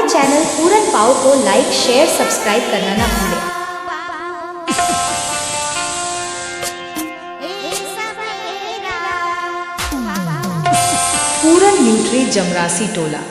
Channel पूरन पाव को लाइक शेयर सब्सक्राइब करना ना भूलें। पूरन न्यूट्री जमरासी टोला।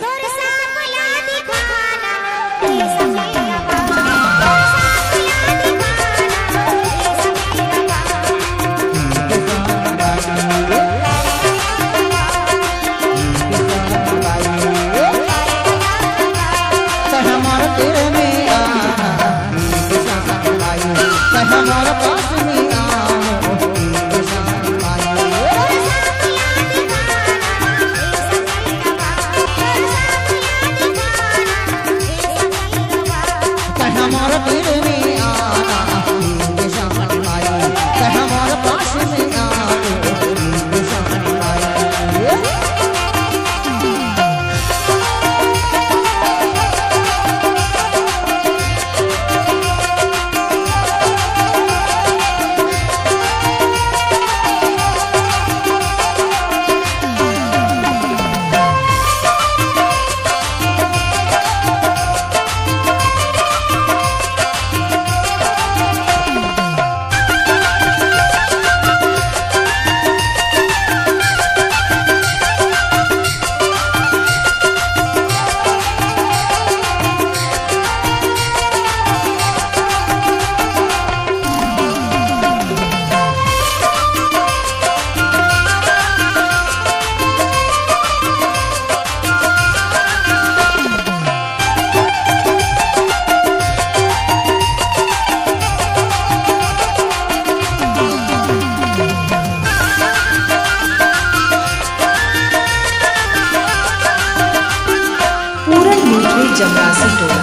जमरासी टोला।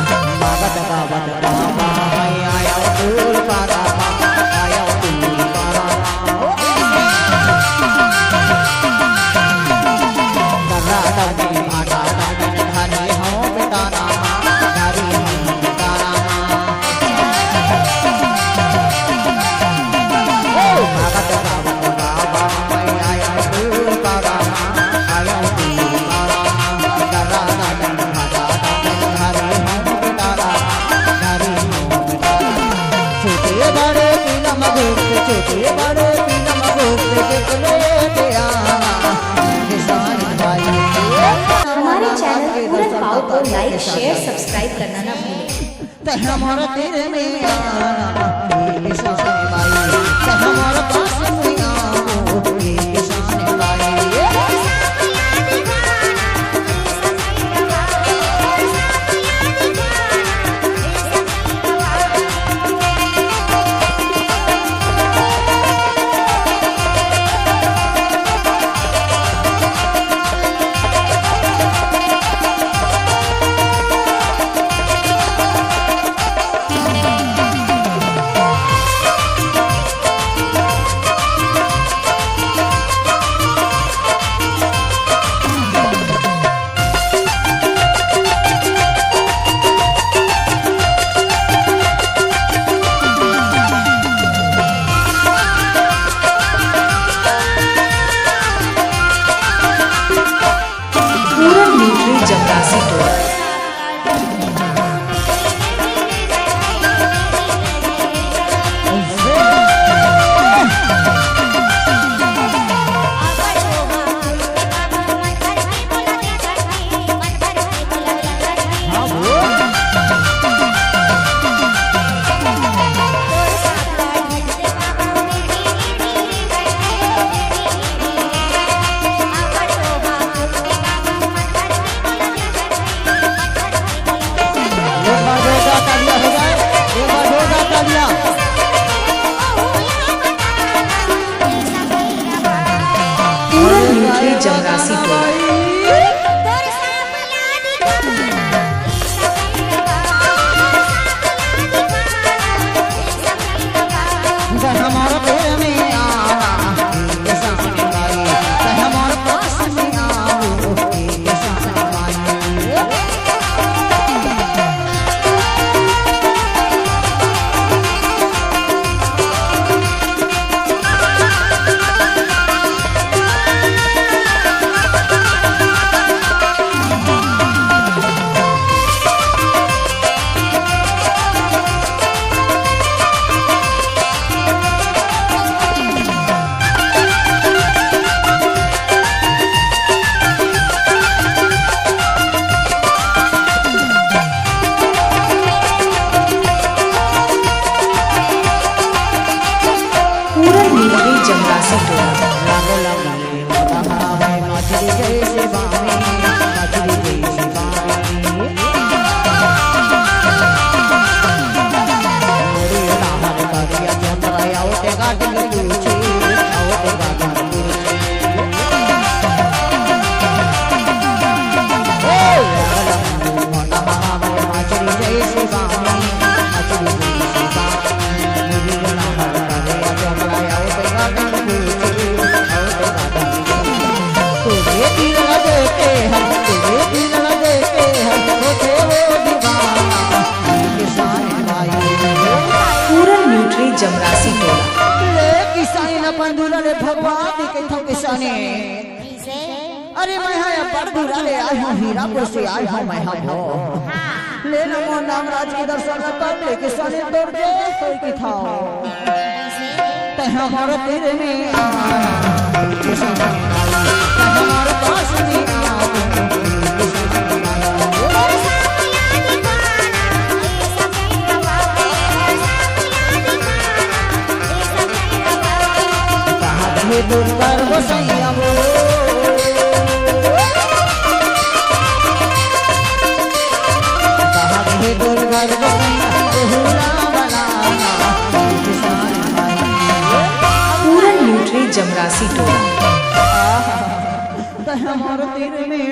हमारे चैनल पूरन पाव को लाइक शेयर सब्सक्राइब करना ना भूलें। हमारा तेरे में आना हमारा पास में जमरासी टोला। जमरासी भगवान जी के थो किसाने अरे मैं है बड़गुरा ले आई हूँ हीरापुर से आई हूँ मैं हो ले नमो नागराज के दर्शन कर ले किसाने दौड़ के कोई की था ते हमारे तेरे में किसाने हमारे पास में दुर्गर गोसैया हो कहा हे दुर्गर गोसैया हुरा बनाना पूरन न्यूट्री जमरासी टोला हमारे तेरे में